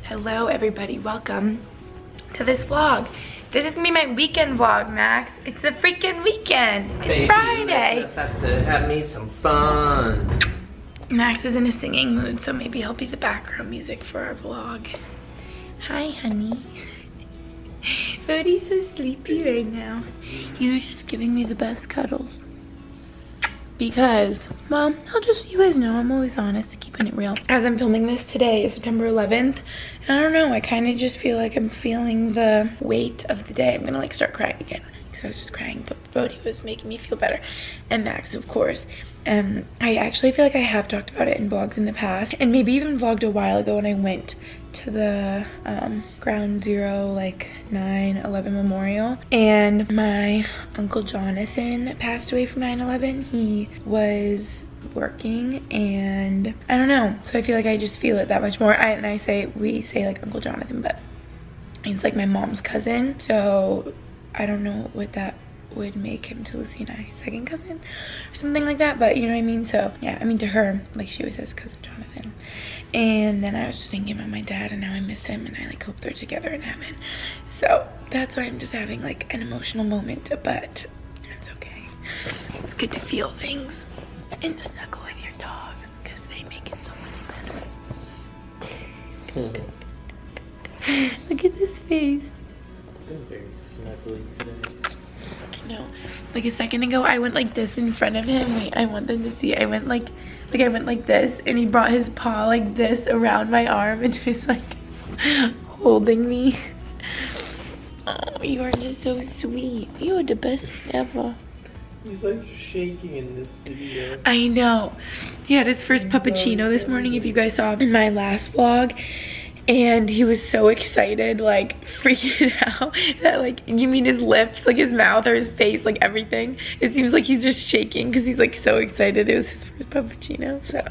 Hello everybody, welcome to this vlog. This is gonna be my weekend vlog, Max. It's the freaking weekend. It's Friday. About to have me some fun. Max is in a singing mood, so maybe he'll be the background music for our vlog. Hi, honey. Brody's so sleepy right now. He was just giving me the best cuddles. Because, well, you guys know I'm always honest, keeping it real. As I'm filming this today is September 11th, and I don't know, I kind of just feel like I'm feeling the weight of the day. I'm gonna like start crying again, because I was just crying, but Brody was making me feel better. And Max, of course. I actually feel like I have talked about it in vlogs in the past, and maybe even vlogged a while ago when I went to the Ground Zero like 9/11 memorial, and my Uncle Jonathan passed away from 9/11. He was working, and I don't know, so I feel like I just feel it that much more. We say like Uncle Jonathan, but it's like my mom's cousin, so I don't know what that would make him to Lucy and I, second cousin or something like that, but you know what I mean. So yeah, I mean, to her, like, she always says cousin Jonathan. And then I was just thinking about my dad, and now I miss him, and I like hope they're together in heaven. So that's why I'm just having like an emotional moment, but it's okay. It's good to feel things and snuggle with your dogs, because they make it so much better. Look at this face. I'm very snuggly today. No, like a second ago I went like this in front of him. Wait, I want them to see. I went like this, and he brought his paw like this around my arm and just like holding me. Oh, you are just so sweet. You are the best ever. He's like shaking in this video. I know. He had his first puppuccino this morning, if you guys saw in my last vlog. And he was so excited, like freaking out that, like, you mean his lips, like his mouth or his face, like everything. It seems like he's just shaking because he's like so excited. It was his first puppuccino, so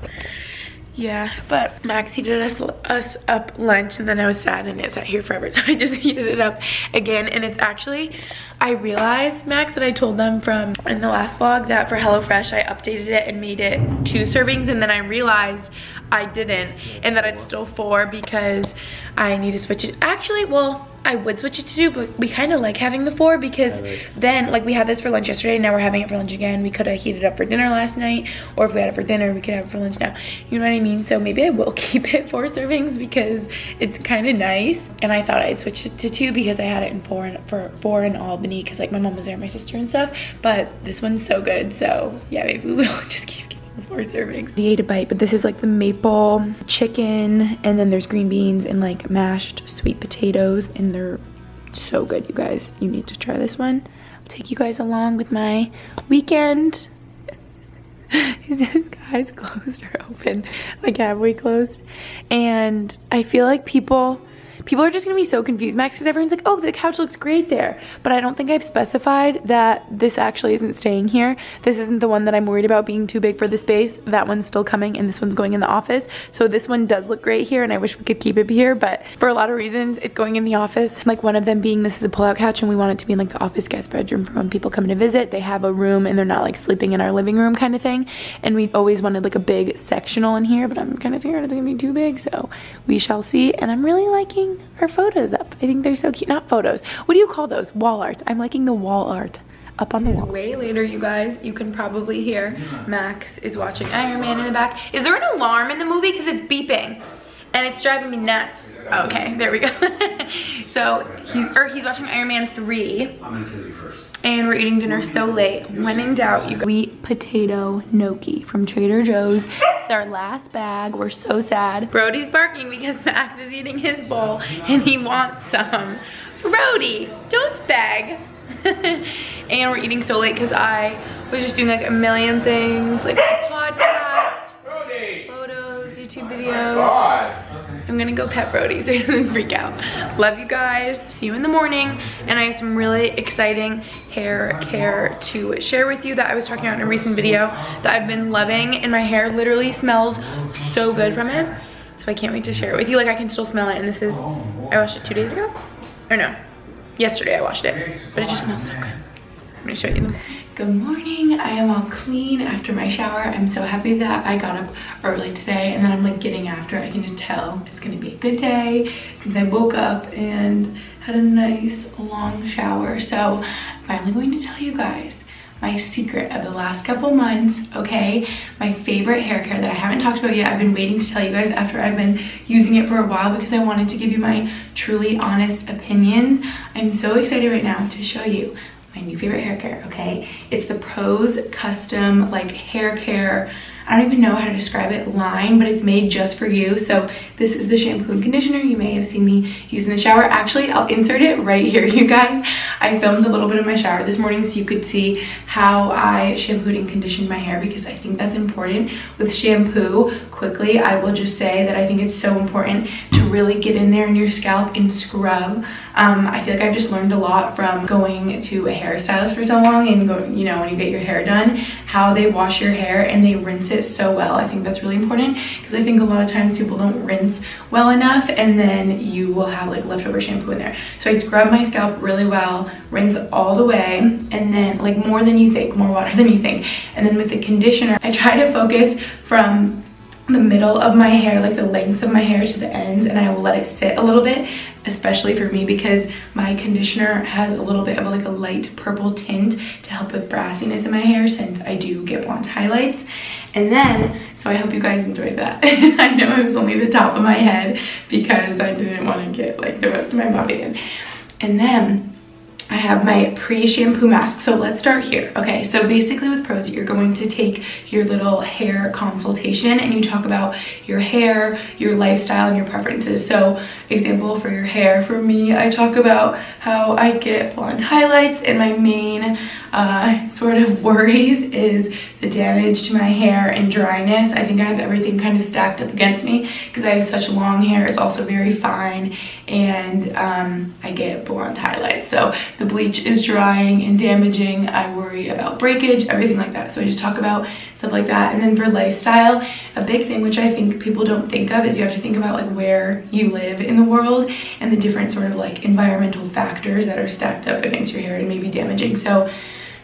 yeah. But Max heated us up lunch, and then I was sad and it sat here forever, so I just heated it up again. And it's actually, I realized, Max, that I told them from in the last vlog that for HelloFresh I updated it and made it 2 servings, and then I realized I didn't, and that it's still 4 because I need to switch it. Actually, well, I would switch it to 2, but we kind of like having the 4 because then, like, we had this for lunch yesterday, and now we're having it for lunch again. We could have heated up for dinner last night, or if we had it for dinner, we could have it for lunch now. You know what I mean? So maybe I will keep it 4 servings because it's kind of nice. And I thought I'd switch it to 2 because I had it in 4 in Albany, because like my mom was there, my sister and stuff. But this one's so good, so yeah, maybe we will just keep 4 servings. He ate a bite, but this is like the maple chicken, and then there's green beans and like mashed sweet potatoes, and they're so good, you guys. You need to try this one. I'll take you guys along with my weekend. His eyes closed or open, like halfway closed, and I feel like people are just gonna be so confused, Max, because everyone's like, oh, the couch looks great there. But I don't think I've specified that this actually isn't staying here. This isn't the one that I'm worried about being too big for the space. That one's still coming, and this one's going in the office. So this one does look great here, and I wish we could keep it here, but for a lot of reasons, it's going in the office. Like one of them being this is a pull-out couch, and we want it to be in like the office guest bedroom for when people come to visit. They have a room, and they're not like sleeping in our living room kind of thing. And we always wanted like a big sectional in here, but I'm kind of scared it's gonna be too big, so we shall see. And I'm really liking our photos up. I think they're so cute. Not photos. What do you call those? Wall art. I'm liking the wall art up on the wall. Way later, you guys. You can probably hear Max is watching Iron Man in the back. Is there an alarm in the movie? Because it's beeping and it's driving me nuts. Okay, there we go. So he's watching Iron Man 3. I'm gonna kill you first. And we're eating dinner so late. When in doubt, you sweet potato gnocchi from Trader Joe's. It's our last bag. We're so sad. Brody's barking because Max is eating his bowl and he wants some. Brody, don't beg. And we're eating so late because I was just doing like a million things, like a podcast, photos, YouTube videos. I'm gonna go pet Brody so he doesn't freak out. Love you guys. See you in the morning. And I have some really exciting hair care to share with you that I was talking about in a recent video that I've been loving, and my hair literally smells so good from it. So I can't wait to share it with you. Like, I can still smell it, and this is, I washed it 2 days ago? Or no, yesterday I washed it, but it just smells so good. I'm gonna show you them. Good morning. I am all clean after my shower. I'm so happy that I got up early today, and then I'm like getting after. I can just tell it's gonna be a good day since I woke up and had a nice long shower. So I'm finally going to tell you guys my secret of the last couple months, okay? My favorite hair care that I haven't talked about yet. I've been waiting to tell you guys after I've been using it for a while because I wanted to give you my truly honest opinions. I'm so excited right now to show you my new favorite hair care, okay? It's the Prose custom like hair care, I don't even know how to describe it, line, but it's made just for you. So this is the shampoo and conditioner. You may have seen me use in the shower. Actually, I'll insert it right here, you guys. I filmed a little bit of my shower this morning so you could see how I shampooed and conditioned my hair, because I think that's important. With shampoo, quickly, I will just say that I think it's so important to really get in there in your scalp and scrub. I feel like I've just learned a lot from going to a hairstylist for so long and you know, when you get your hair done, how they wash your hair and they rinse it so well. I think that's really important because I think a lot of times people don't rinse well enough and then you will have like leftover shampoo in there. So I scrub my scalp really well, rinse all the way, and then like more than you think, more water than you think. And then with the conditioner, I try to focus from the middle of my hair, like the lengths of my hair to the ends, and I will let it sit a little bit, especially for me because my conditioner has a little bit of like a light purple tint to help with brassiness in my hair since I do get blonde highlights. And then, so I hope you guys enjoyed that. I know it was only the top of my head because I didn't want to get like the rest of my body in. And then I have my pre-shampoo mask. So let's start here. Okay, so basically with Prose, you're going to take your little hair consultation and you talk about your hair, your lifestyle, and your preferences. So example for your hair, for me, I talk about how I get blonde highlights, and my main sort of worries is the damage to my hair and dryness. I think I have everything kind of stacked up against me because I have such long hair. It's also very fine, and I get blonde highlights. So the bleach is drying and damaging. I worry about breakage, everything like that. So I just talk about stuff like that. And then for lifestyle, a big thing which I think people don't think of is you have to think about like where you live in the world and the different sort of like environmental factors that are stacked up against your hair and maybe damaging. So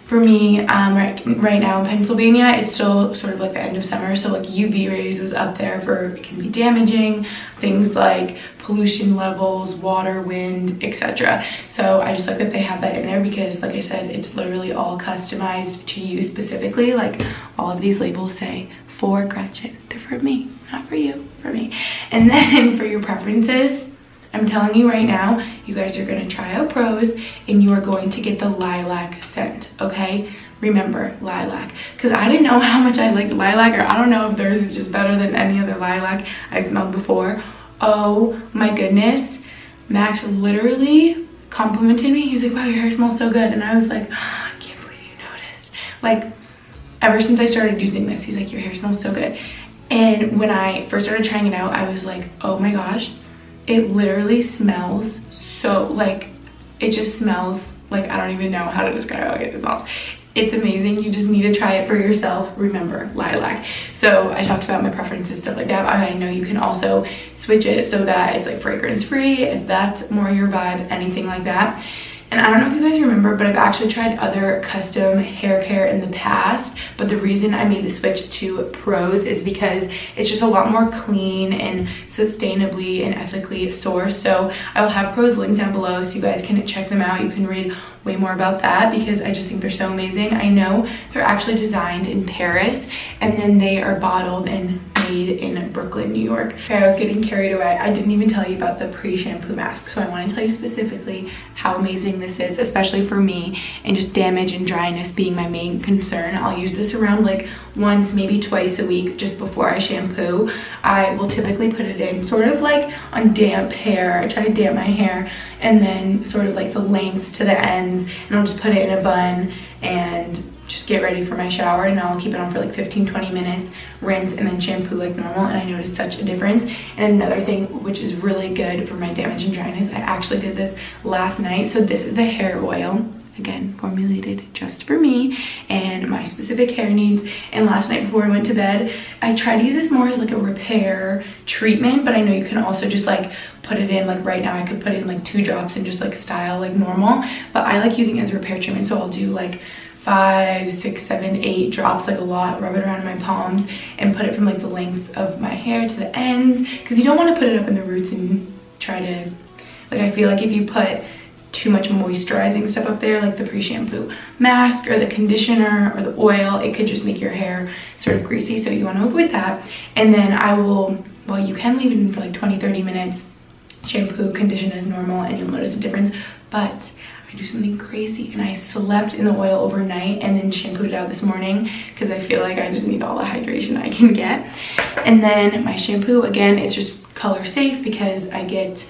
for me, right now in Pennsylvania, it's still sort of like the end of summer, so like UV rays is up there for, it can be damaging, things like pollution levels, water, wind, etc. So I just like that they have that in there because, like I said, it's literally all customized to you specifically. Like all of these labels say, for Gretchen, they're for me, not for you, for me. And then for your preferences, I'm telling you right now, you guys are gonna try out Prose and you are going to get the lilac scent, okay? Remember, lilac. Because I didn't know how much I liked lilac, or I don't know if theirs is just better than any other lilac I've smelled before. Oh my goodness. Max literally complimented me. He's like, wow, your hair smells so good. And I was like, oh, I can't believe you noticed. Like, ever since I started using this, he's like, your hair smells so good. And when I first started trying it out, I was like, oh my gosh. It literally smells so, like, it just smells like, I don't even know how to describe how it smells. It's amazing. You just need to try it for yourself. Remember, lilac. So I talked about my preferences, stuff like that. I know you can also switch it so that it's like fragrance free if that's more your vibe, anything like that. And I don't know if you guys remember, but I've actually tried other custom hair care in the past. But the reason I made the switch to Prose is because it's just a lot more clean and sustainably and ethically sourced. So I will have Prose linked down below so you guys can check them out. You can read way more about that because I just think they're so amazing. I know they're actually designed in Paris and then they are bottled and made in Brooklyn, New York. Okay, I was getting carried away. I didn't even tell you about the pre-shampoo mask. So I want to tell you specifically how amazing this is, especially for me, and just damage and dryness being my main concern. I'll use this around like once, maybe twice a week just before I shampoo. I will typically put it in sort of like on damp hair. I try to damp my hair and then sort of like the lengths to the ends, and I'll just put it in a bun and just get ready for my shower, and I'll keep it on for like 15-20 minutes, rinse, and then shampoo like normal. And I noticed such a difference. And another thing which is really good for my damage and dryness, I actually did this last night. So this is the hair oil, again formulated just for me and my specific hair needs. And last night before I went to bed, I tried to use this more as like a repair treatment, but I know you can also just like put it in, like right now I could put in like 2 drops and just like style like normal, but I like using it as a repair treatment. So I'll do like 5, 6, 7, 8 drops, like a lot, rub it around my palms and put it from like the length of my hair to the ends, because you don't want to put it up in the roots and try to, like, I feel like if you put too much moisturizing stuff up there, like the pre-shampoo mask or the conditioner or the oil, it could just make your hair sort of greasy, so you want to avoid that. And then I will, well, you can leave it in for like 20-30 minutes, shampoo, condition as normal, and you'll notice a difference. But I do something crazy, and I slept in the oil overnight and then shampooed it out this morning because I feel like I just need all the hydration I can get. And then my shampoo, again, it's just color safe because I get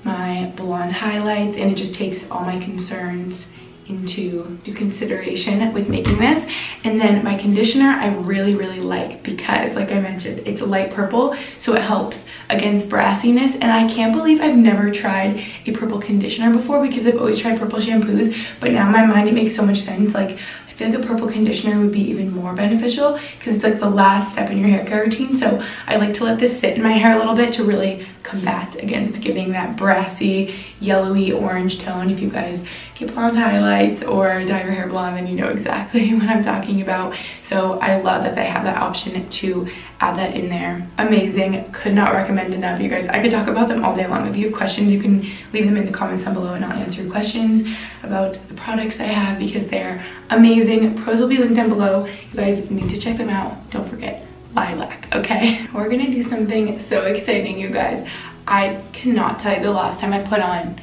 my blonde highlights, and it just takes all my concerns into consideration with making this. And then my conditioner I really like because, like I mentioned, it's a light purple, so it helps against brassiness. And I can't believe I've never tried a purple conditioner before, because I've always tried purple shampoos, but now in my mind it makes so much sense. Like, I feel like a purple conditioner would be even more beneficial because it's like the last step in your hair care routine. So I like to let this sit in my hair a little bit to really combat against giving that brassy, yellowy orange tone. If you guys get blonde highlights or dye your hair blonde, then you know exactly what I'm talking about. So I love that they have that option to add that in there. Amazing. Could not recommend enough, you guys. I could talk about them all day long. If you have questions, you can leave them in the comments down below and I'll answer your questions about the products I have because they're amazing. Pros will be linked down below. You guys need to check them out. Don't forget lilac, okay? We're gonna do something so exciting, you guys. I cannot tell you the last time I put on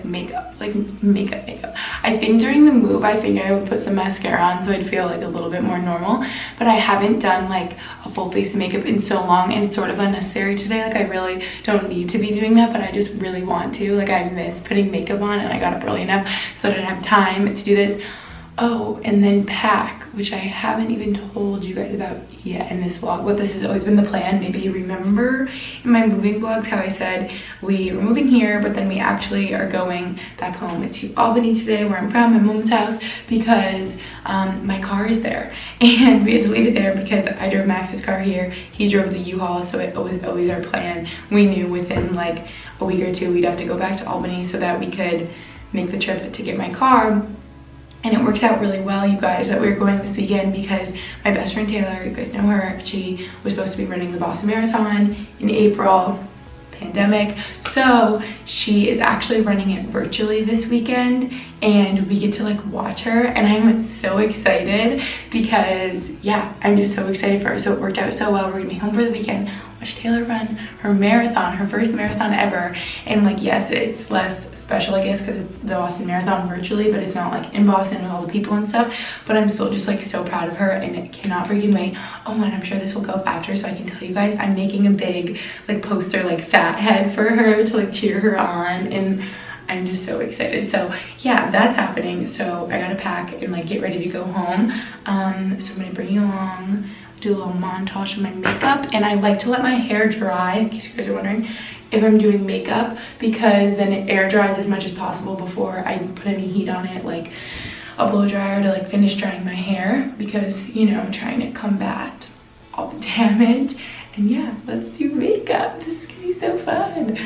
makeup. I think during the move, I think I would put some mascara on so I'd feel like a little bit more normal, but I haven't done like a full face of makeup in so long, and it's sort of unnecessary today. Like, I really don't need to be doing that, but I just really want to. Like, I miss putting makeup on, and I got up early enough so I didn't have time to do this. Oh, and then pack, which I haven't even told you guys about yet in this vlog, but this has always been the plan. Maybe you remember in my moving vlogs how I said we were moving here, but then we actually are going back home to Albany today, where I'm from, my mom's house, because my car is there. And we had to leave it there because I drove Max's car here. He drove the U-Haul, so it was always our plan. We knew within like a week or two we'd have to go back to Albany so that we could make the trip to get my car. And it works out really well, you guys, that we're going this weekend because my best friend Taylor, you guys know her, she was supposed to be running the Boston Marathon in April, pandemic. So she is actually running it virtually this weekend, and we get to like watch her, and I'm so excited because, yeah, I'm just so excited for her. So it worked out so well. We're gonna be home for the weekend, watch Taylor run her marathon, her first marathon ever. And like, yes, it's less special, I guess, because it's the Boston Marathon virtually, but it's not like in Boston with all the people and stuff. But I'm still just like so proud of her, and I cannot freaking wait. Oh man, I'm sure this will go up after, so I can tell you guys I'm making a big like poster, like fat head for her to like cheer her on, and I'm just so excited. So yeah, that's happening. So I gotta pack and like get ready to go home. So I'm gonna bring you along, do a little montage of my makeup, and I like to let my hair dry, in case you guys are wondering if I'm doing makeup, because then it air dries as much as possible before I put any heat on it, like a blow dryer to like finish drying my hair, because, you know, I'm trying to combat all the damage. And yeah, let's do makeup. This is gonna be so fun.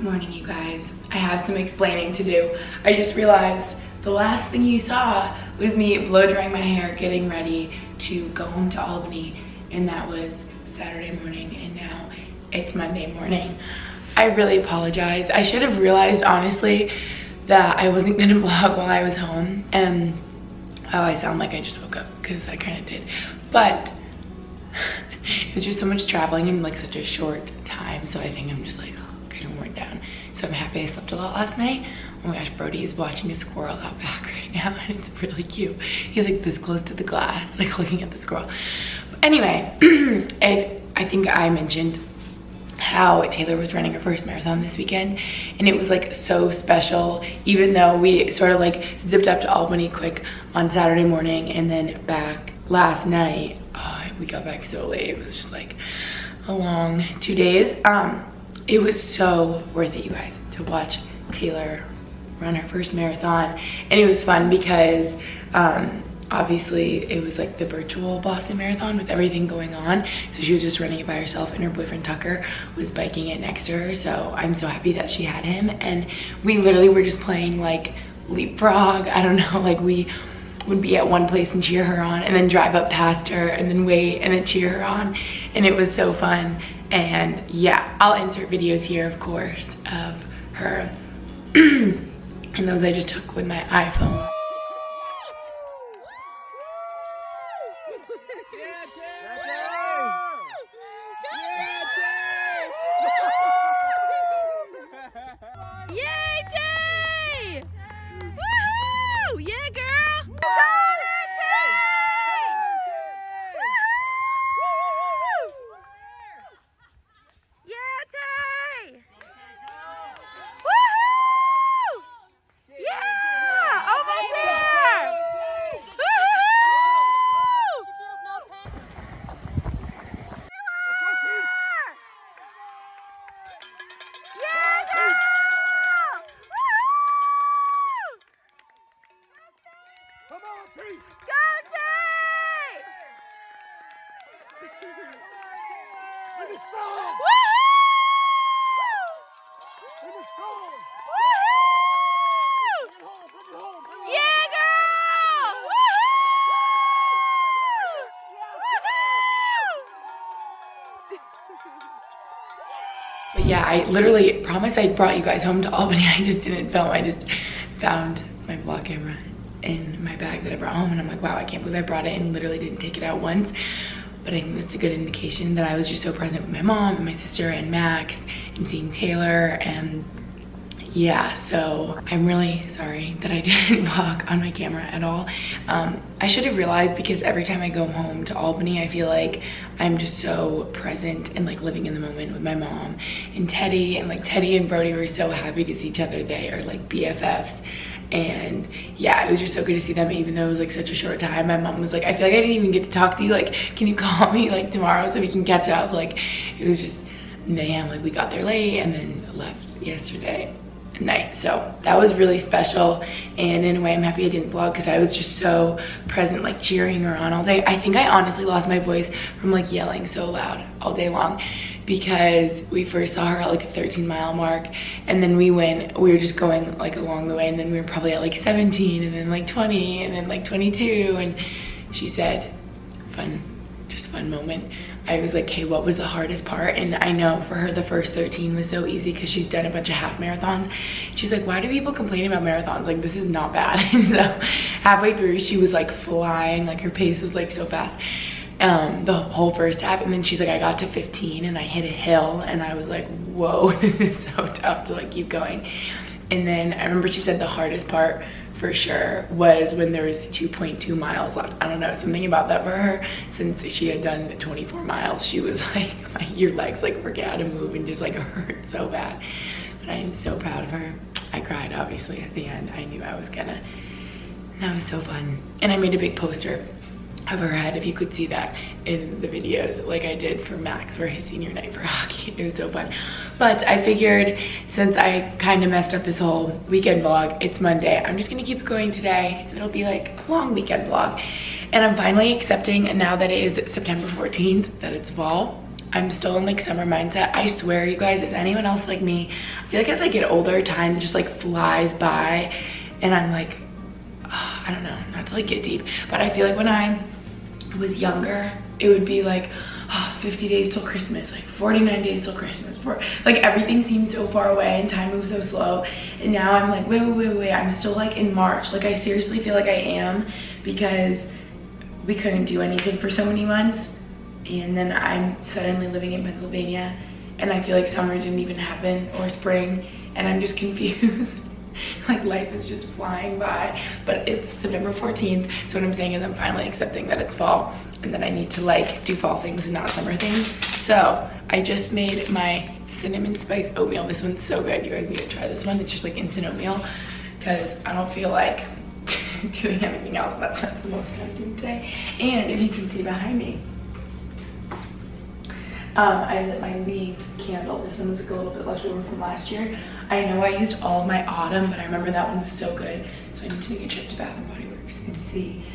Morning, you guys. I have some explaining to do. I just realized the last thing you saw was me blow drying my hair, getting ready to go home to Albany, and that was Saturday morning, and now it's Monday morning. I really apologize. I should have realized, honestly, that I wasn't gonna vlog while I was home, and oh, I sound like I just woke up, because I kind of did, but it was just so much traveling in like such a short time, so I think I'm just like kind of worn down. So I'm happy I slept a lot last night. Oh my gosh, Brody is watching a squirrel out back right now and it's really cute. He's like this close to the glass, like looking at the squirrel. But anyway, I think I mentioned how Taylor was running her first marathon this weekend, and it was like so special, even though we sort of like zipped up to Albany quick on Saturday morning and then back last night. Oh, we got back so late. It was just like a long 2 days. It was so worth it, you guys, to watch Taylor run her first marathon. And it was fun because obviously it was like the virtual Boston Marathon with everything going on. So she was just running it by herself and her boyfriend Tucker was biking it next to her. So I'm so happy that she had him. And we literally were just playing like leapfrog. I don't know, like we would be at one place and cheer her on and then drive up past her and then wait and then cheer her on. And it was so fun. And yeah, I'll insert videos here, of course, of her and those I just took with my iPhone. Yay, Tay! Woohoo! Yeah, girl! Got it, Tay! Yeah, Tay! Woohoo! Yeah! Almost there! Woohoo! She feels no pain. Yeah, girl! Come on, T! Go, Tay! Finish strong! Woo! Finish strong! Woo! Bring it home, bring it home, bring it home! Yeah, girl! Woo! But yeah, I literally promised I brought you guys home to Albany. I just didn't film. I just found my vlog camera in my bag that I brought home and I'm like, wow, I can't believe I brought it and literally didn't take it out once. But I think that's a good indication that I was just so present with my mom and my sister and Max and seeing Taylor. And yeah, so I'm really sorry that I didn't vlog on my camera at all. I should have realized, because every time I go home to Albany, I feel like I'm just so present and like living in the moment with my mom and Teddy. And like Teddy and Brody were so happy to see each other. They are like BFFs. And yeah, it was just so good to see them, even though it was like such a short time. My mom was like, I feel like I didn't even get to talk to you. Like, can you call me like tomorrow so we can catch up? Like, it was just mayhem. Like, we got there late and then left yesterday night. So that was really special. And in a way, I'm happy I didn't vlog because I was just so present, like cheering her on all day. I think I honestly lost my voice from like yelling so loud all day long, because we first saw her at like a 13-mile mark, and then we were just going like along the way, and then we were probably at like 17 and then like 20 and then like 22, and she said fun moment. I was like, hey, what was the hardest part? And I know for her the first 13 was so easy because she's done a bunch of half marathons. She's like, why do people complain about marathons? Like, this is not bad. And so halfway through she was like flying, like her pace was like so fast the whole first half. And then she's like, I got to 15 and I hit a hill and I was like, whoa, this is so tough to like keep going. And then I remember she said the hardest part for sure was when there was 2.2 miles left. I don't know, something about that for her. Since she had done 24 miles, she was like, your legs like forget how to move and just like hurt so bad. But I am so proud of her. I cried obviously at the end. I knew I was gonna. That was so fun. And I made a big poster of her head, if you could see that in the videos, like I did for Max for his senior night for hockey. It was so fun. But I figured, since I kind of messed up this whole weekend vlog, it's Monday, I'm just gonna keep it going today. It'll be like a long weekend vlog. And I'm finally accepting, now that it is September 14th, that it's fall. I'm still in like summer mindset. I swear, you guys, is anyone else like me? I feel like as I get older, time just like flies by, and I'm like, oh, I don't know, not to like get deep, but I feel like when I was younger, it would be like, oh, 50 days till Christmas, like 49 days till Christmas. Like everything seemed so far away and time moves so slow. And now I'm like, wait, I'm still like in March. Like I seriously feel like I am, because we couldn't do anything for so many months. And then I'm suddenly living in Pennsylvania and I feel like summer didn't even happen, or spring, and I'm just confused. Like life is just flying by, but it's September 14th, so what I'm saying is I'm finally accepting that it's fall, and that I need to like do fall things and not summer things. So I just made my cinnamon spice oatmeal. This one's so good. You guys need to try this one. It's just like instant oatmeal, because I don't feel like doing anything else. That's not the most I'm doing today. And if you can see behind me, I lit my leaves candle. This one was like a little bit left over from last year. I know I used all of my autumn, but I remember that one was so good. So I need to make a trip to Bath & Body Works and see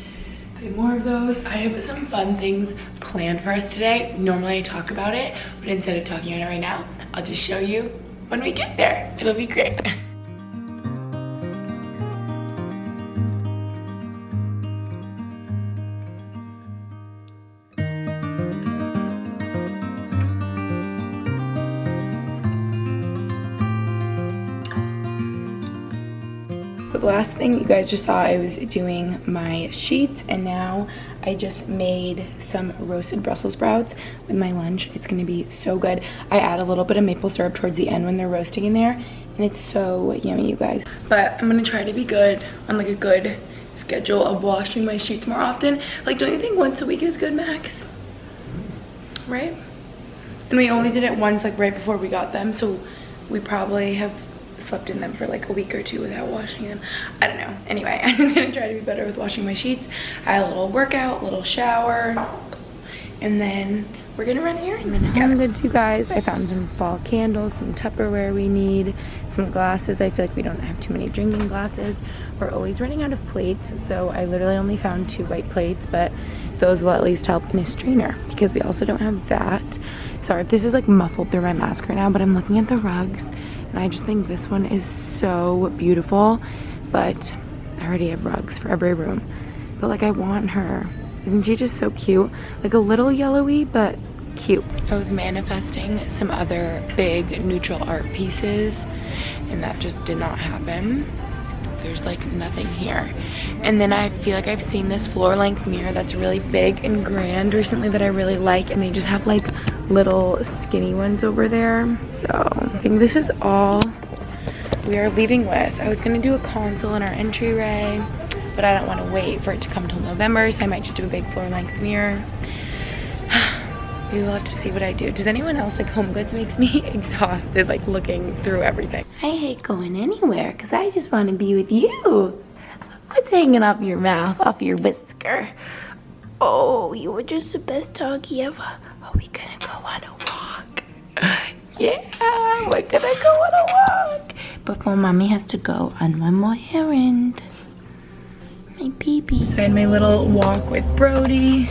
if I have more of those. I have some fun things planned for us today. Normally I talk about it, but instead of talking about it right now, I'll just show you when we get there. It'll be great. So the last thing you guys just saw, I was doing my sheets, and now I just made some roasted Brussels sprouts with my lunch. It's gonna be so good. I add a little bit of maple syrup towards the end when they're roasting in there, and it's so yummy, you guys. But I'm gonna try to be good on like a good schedule of washing my sheets more often. Like, don't you think once a week is good, Max? Right? And we only did it once, like right before we got them, so we probably have slept in them for like a week or two without washing them. I don't know. Anyway, I'm just gonna try to be better with washing my sheets. I had a little workout, little shower, and then we're gonna run errands together. Homegoods, you guys. I found some fall candles, some Tupperware we need, some glasses. I feel like we don't have too many drinking glasses. We're always running out of plates, so I literally only found 2 white plates, but those will at least help in a strainer because we also don't have that. Sorry if this is like muffled through my mask right now, but I'm looking at the rugs. And I just think this one is so beautiful, but I already have rugs for every room. But like, I want her. Isn't she just so cute? Like a little yellowy, but cute. I was manifesting some other big neutral art pieces, and that just did not happen. There's like nothing here. And then I feel like I've seen this floor length mirror that's really big and grand recently that I really like, and they just have like little skinny ones over there. So I think this is all we are leaving with. I was gonna do a console in our entryway, but I don't want to wait for it to come till November, so I might just do a big floor length mirror. We will have to see what I do. Does anyone else, like, Homegoods makes me exhausted, like looking through everything. I hate going anywhere because I just want to be with you. What's hanging off your mouth, off your whisker? Oh, you were just the best doggy ever. Are we gonna go on a walk? Yeah, we're gonna go on a walk. Before mommy has to go on one more errand. My baby. So I had my little walk with Brody.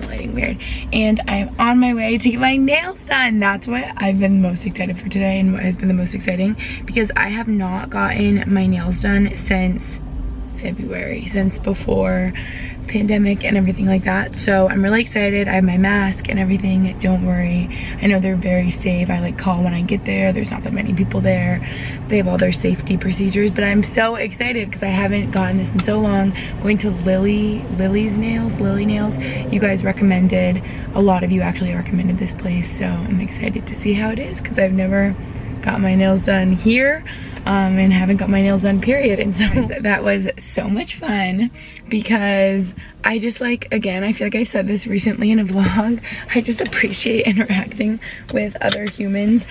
Lighting weird, and I'm on my way to get my nails done. That's what I've been most excited for today, and what has been the most exciting, because I have not gotten my nails done since February, since before pandemic and everything like that. So I'm really excited. I have my mask and everything. Don't worry, I know they're very safe. I like call when I get there. There's not that many people there. They have all their safety procedures, but I'm so excited because I haven't gotten this in so long. Going to Lily Nails. You guys recommended, a lot of you actually recommended this place, so I'm excited to see how it is because I've never got my nails done here, and haven't got my nails done, period. And so that was so much fun because I just, like, again, I feel like I said this recently in a vlog, I just appreciate interacting with other humans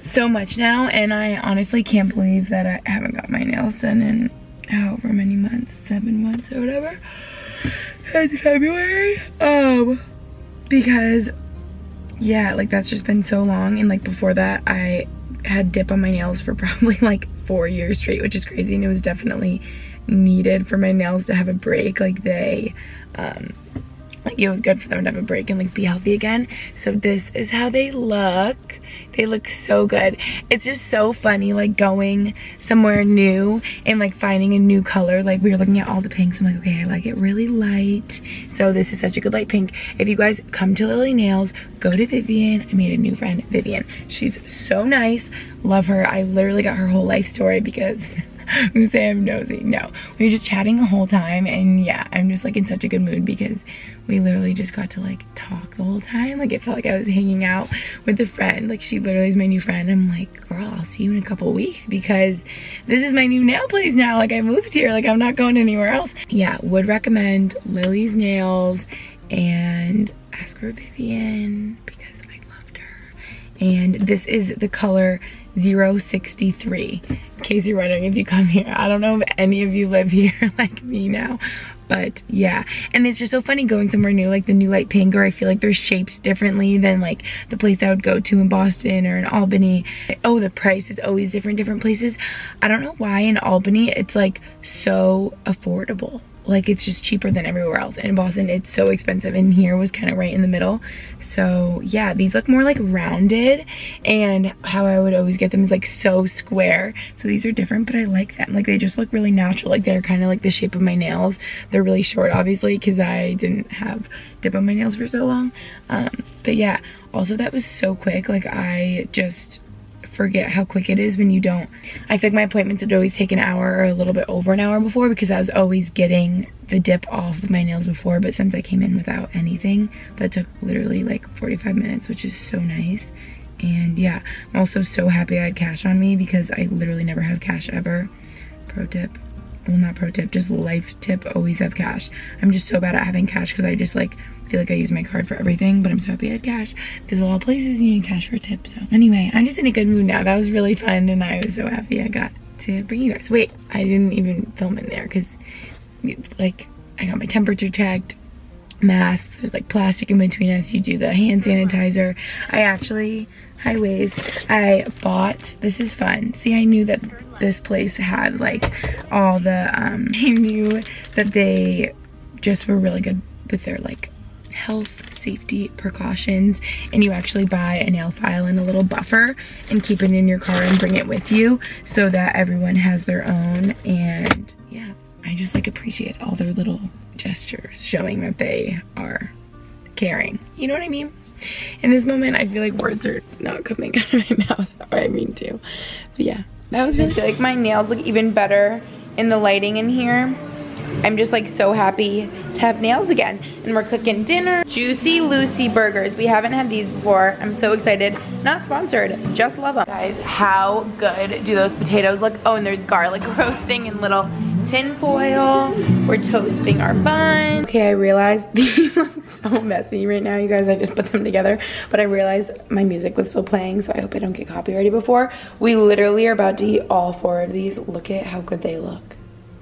so much now, and I honestly can't believe that I haven't got my nails done in however many months, 7 months or whatever, in February, because yeah, like, that's just been so long. And like before that, I had dip on my nails for probably like 4 years straight, which is crazy, and it was definitely needed for my nails to have a break. Like, they like, it was good for them to have a break and like be healthy again. So this is how they look. They look so good. It's just so funny, like, going somewhere new and like finding a new color. Like, we were looking at all the pinks. I'm like, okay, I like it really light. So this is such a good light pink. If you guys come to Lily Nails, go to Vivian. I made a new friend, Vivian. She's so nice. Love her. I literally got her whole life story because who say I'm nosy. No, we were just chatting the whole time, and yeah, I'm just like in such a good mood because we literally just got to like talk the whole time. Like it felt like I was hanging out with a friend. Like she literally is my new friend. I'm like, girl, I'll see you in a couple weeks because this is my new nail place now. Like I moved here, like I'm not going anywhere else. Yeah, would recommend Lily's Nails and ask for Vivian because I loved her. And this is the color 063. In case you're wondering if you come here, I don't know if any of you live here like me now, but yeah. And it's just so funny going somewhere new, like the New Light Pink, or I feel like they're shaped differently than like the place I would go to in Boston or in Albany. Oh, the price is always different places. I don't know why in Albany it's like so affordable. Like it's just cheaper than everywhere else. And in Boston it's so expensive, and here was kind of right in the middle. So yeah, these look more like rounded, and how I would always get them is like so square. So these are different, but I like them. Like they just look really natural. Like they're kind of like the shape of my nails. They're really short obviously because I didn't have dip on my nails for so long. But yeah, also that was so quick. Like I just forget how quick it is when you don't. I feel like my appointments would always take an hour or a little bit over an hour before because I was always getting the dip off of my nails before, but since I came in without anything, that took literally like 45 minutes, which is so nice. And yeah, I'm also so happy I had cash on me because I literally never have cash ever. Pro tip. Well, not pro tip, just life tip, always have cash. I'm just so bad at having cash because I just like feel like I use my card for everything, but I'm so happy I had cash because a lot of places you need cash for a tip. So anyway, I'm just in a good mood now. That was really fun, and I was so happy I got to bring you guys. Wait, I didn't even film in there because like I got my temperature checked, masks, there's like plastic in between us, you do the hand sanitizer. I actually, highways, I bought, this is fun. See, I knew that this place had like all the, I knew that they just were really good with their like health safety precautions, and you actually buy a nail file and a little buffer and keep it in your car and bring it with you so that everyone has their own. And yeah, I just like appreciate all their little gestures showing that they are caring, you know what I mean? In this moment I feel like words are not coming out of my mouth, or I mean to, but yeah, that was really good. Like my nails look even better in the lighting in here. I'm just like so happy to have nails again. And we're cooking dinner. Juicy Lucy burgers. We haven't had these before. I'm so excited. Not sponsored, just love them. Guys, how good do those potatoes look? Oh, and there's garlic roasting in little tin foil. We're toasting our bun. Okay, I realized these look so messy right now, you guys. I just put them together, but I realized my music was still playing, so I hope I don't get copyrighted before. We literally are about to eat all 4 of these. Look at how good they look.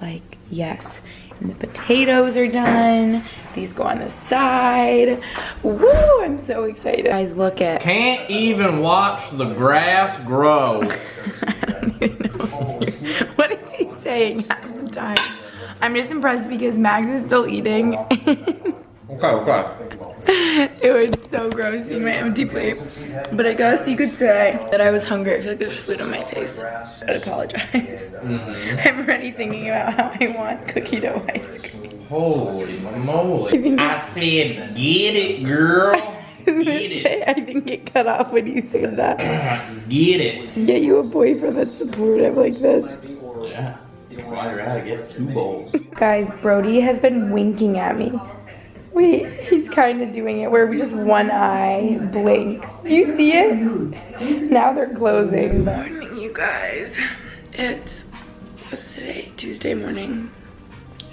Like, yes. And the potatoes are done. These go on the side. Woo, I'm so excited. Guys, look at. Can't even watch the grass grow. I don't even know. What is he saying half the time? I'm just impressed because Max is still eating. Okay. It was so gross seeing my empty plate. But I guess you could say that I was hungry. I feel like there's food on my face. I apologize. I'm already thinking about how I want cookie dough ice cream. Holy moly. I said, get it, girl. Get it. I think it cut off when you said that. Get it. Get you a boyfriend that's supportive like this. Yeah. While you're at it, get 2 bowls. Guys, Brody has been winking at me. Wait, he's kind of doing it where just one eye blinks. Do you see it? Now they're closing. Good morning, you guys. What's today? Tuesday morning.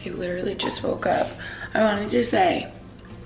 I literally just woke up. I wanted to say,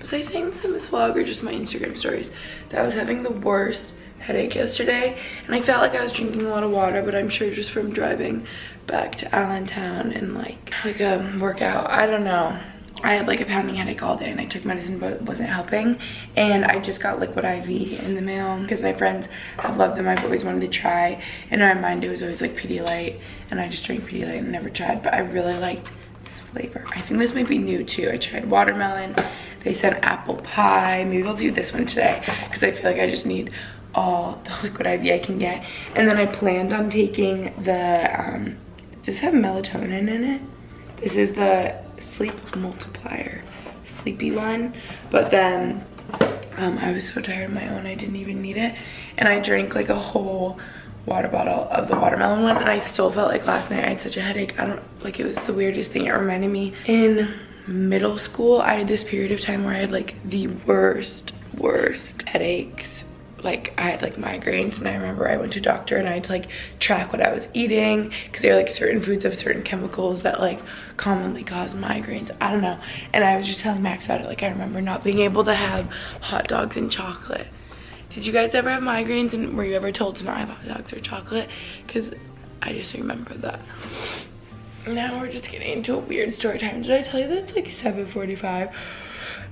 was I saying this in this vlog or just my Instagram stories? That I was having the worst headache yesterday, and I felt like I was drinking a lot of water, but I'm sure just from driving back to Allentown and like a workout. I don't know. I had like a pounding headache all day, and I took medicine but it wasn't helping, and I just got liquid IV in the mail because my friends have loved them. I've always wanted to try. In my mind it was always like Pedialyte, and I just drank Pedialyte and never tried, but I really liked this flavor. I think this might be new too. I tried watermelon, they said apple pie. Maybe I'll do this one today because I feel like I just need all the liquid IV I can get. And then I planned on taking the does it have melatonin in it? This is the sleep multiplier, sleepy one. But then I was so tired of my own, I didn't even need it. And I drank like a whole water bottle of the watermelon one, and I still felt like last night I had such a headache. I don't, like, it was the weirdest thing. It reminded me in middle school, I had this period of time where I had like the worst headaches. Like I had like migraines, and I remember I went to a doctor and I had to like track what I was eating because there are like certain foods have certain chemicals that like commonly cause migraines. I don't know. And I was just telling Max about it. Like I remember not being able to have hot dogs and chocolate. Did you guys ever have migraines, and were you ever told to not have hot dogs or chocolate? Because I just remember that. Now we're just getting into a weird story time. Did I tell you that it's like 7:45?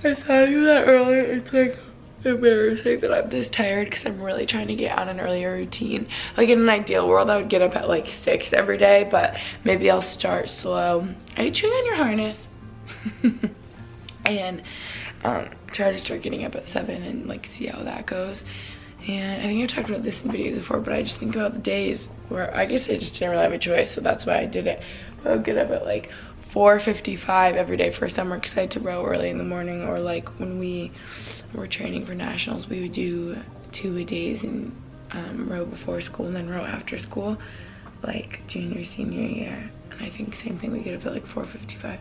I thought you that earlier. It's like embarrassing that I'm this tired because I'm really trying to get on an earlier routine. Like in an ideal world, I would get up at like 6 every day, but maybe I'll start slow. Are you chewing on your harness? And try to start getting up at 7 and like see how that goes. And I think I've talked about this in videos before, but I just think about the days where I guess I just didn't really have a choice, so that's why I did it. I would get up at like 4:55 every day for summer because I had to row early in the morning, or like when we were training for nationals, we would do 2 days and row before school and then row after school, like junior, senior year. And I think same thing, we get up at like 4:55.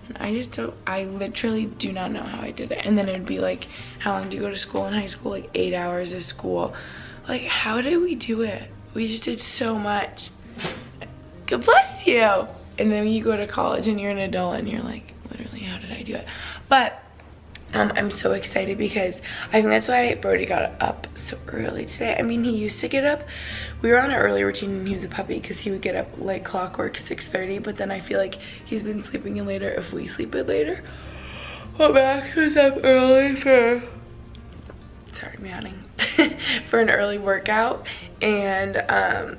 And I just don't, I literally do not know how I did it. And then it would be like, how long do you go to school in high school? Like 8 hours of school. Like, how did we do it? We just did so much. God bless you. And then you go to college and you're an adult and you're like, literally, how did I do it? But I'm so excited because I think that's why Brody got up so early today. I mean, he used to get up, we were on an early routine when he was a puppy because he would get up like clockwork 6:30, but then I feel like he's been sleeping in later if we sleep in later. Well, Max was up early for, sorry, meowing, for an early workout, and I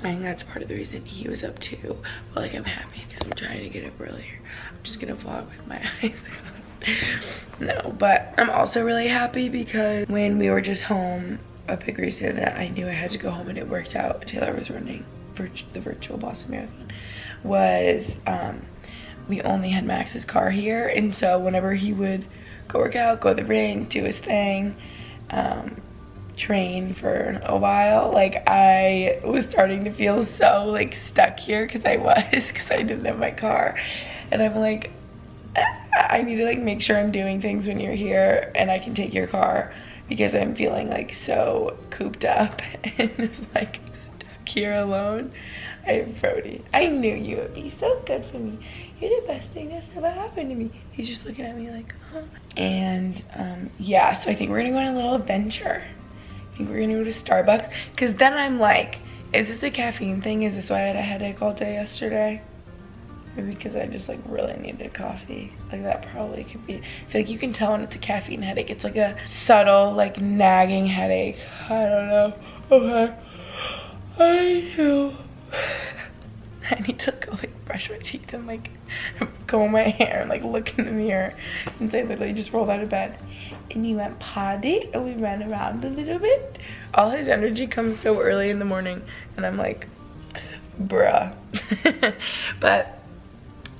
think that's part of the reason he was up too. But like, I'm happy because I'm trying to get up earlier. I'm just gonna vlog with my eyes closed. No, but I'm also really happy because when we were just home up at Greece, that I knew I had to go home and it worked out. Taylor was running the virtual Boston Marathon. We only had Max's car here, and so whenever he would go work out, go to the ring, do his thing, train for a while, like I was starting to feel so like stuck here because I didn't have my car. And I'm like, I need to like make sure I'm doing things when you're here and I can take your car, because I'm feeling like so cooped up and it's like stuck here alone. I have Brody. I knew you would be so good for me. You're the best thing that's ever happened to me. He's just looking at me like, huh. And yeah, so I think we're gonna go on a little adventure. I think we're gonna go to Starbucks, because then I'm like, is this a caffeine thing? Is this why I had a headache all day yesterday? Maybe because I just like really needed coffee. Like that probably could be. I feel like you can tell when it's a caffeine headache. It's like a subtle, like nagging headache. I don't know. Okay. I need to go like brush my teeth and like comb my hair and like look in the mirror and say literally just rolled out of bed. And you went potty and we ran around a little bit. All his energy comes so early in the morning and I'm like, bruh. But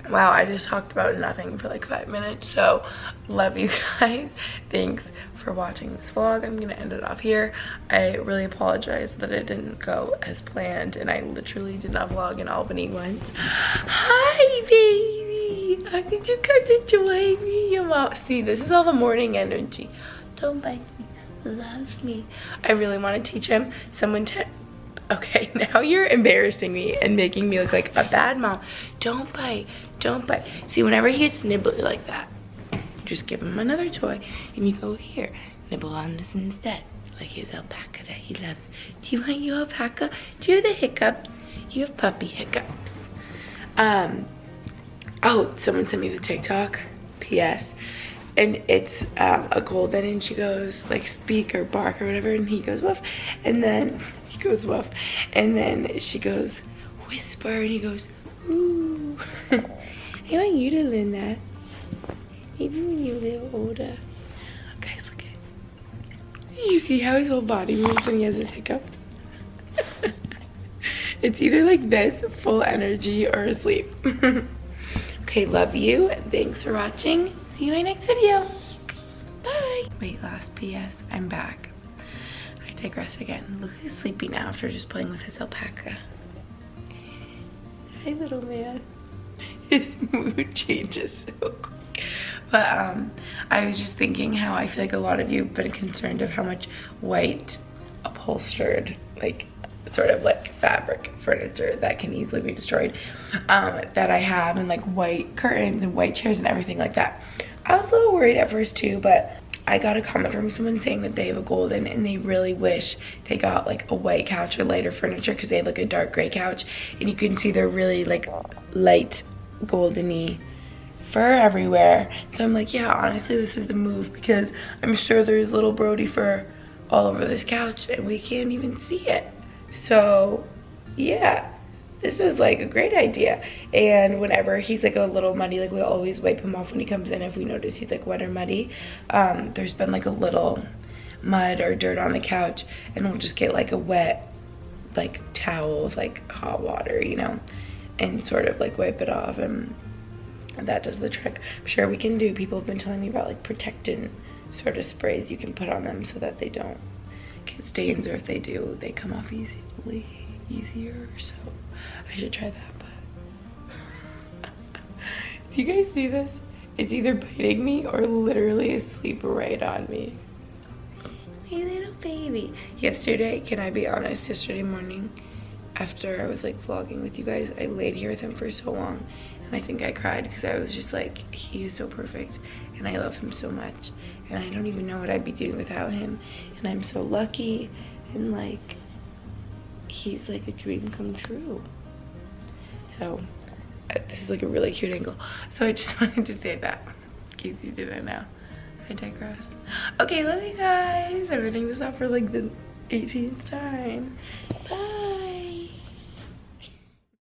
wow, I just talked about nothing for like 5 minutes, so love you guys. Thanks for watching this vlog. I'm gonna end it off here. I really apologize that it didn't go as planned, and I literally did not vlog in Albany once. Hi, baby. How did you come to join me? Your mom. See, this is all the morning energy. Don't bite me. Love me. I really want to teach him. Okay, now you're embarrassing me and making me look like a bad mom. Don't bite, don't bite. See, whenever he gets nibbly like that, you just give him another toy and you go, here, nibble on this instead. Like his alpaca that he loves. Do you want your alpaca? Do you have the hiccups? You have puppy hiccups. Oh, someone sent me the TikTok. P.S. And it's a golden, and she goes like speak or bark or whatever, and he goes woof, and then goes woof, and then she goes whisper and he goes ooh. I want you to learn that maybe when you're a little older. Guys, look at, you see how his whole body moves when he has his hiccups? It's either like this, full energy, or asleep. Okay, love you. Thanks for watching. See you in my next video. Bye. Wait, last PS, I'm back. I I digress again. Look who's sleeping now after just playing with his alpaca. Hi, little man. His mood changes so quick. But I was just thinking how I feel like a lot of you have been concerned of how much white upholstered, like sort of like fabric furniture that can easily be destroyed that I have, and like white curtains and white chairs and everything like that. I was a little worried at first too, but I got a comment from someone saying that they have a golden and they really wish they got like a white couch or lighter furniture because they have like a dark gray couch, and you can see they're really like light goldeny fur everywhere. So I'm like, yeah, honestly this is the move, because I'm sure there's little Brody fur all over this couch and we can't even see it. So yeah, this was like a great idea. And whenever he's like a little muddy, like we'll always wipe him off when he comes in if we notice he's like wet or muddy. There's been like a little mud or dirt on the couch, and we'll just get like a wet like towel with like hot water, you know, and sort of like wipe it off, and that does the trick. I'm sure we can do, people have been telling me about like protectant sort of sprays you can put on them so that they don't get stains, or if they do, they come off easier. So I should try that. But do you guys see this? It's either biting me or literally asleep right on me. My little baby. Yesterday, can I be honest, yesterday morning after I was like vlogging with you guys, I laid here with him for so long, and I think I cried because I was just like, he is so perfect and I love him so much, and I don't even know what I'd be doing without him, and I'm so lucky, and like he's like a dream come true. So this is like a really cute angle, so I just wanted to say that in case you didn't know. I digress. Okay, love you guys. I'm ending this off for like the 18th time. Bye.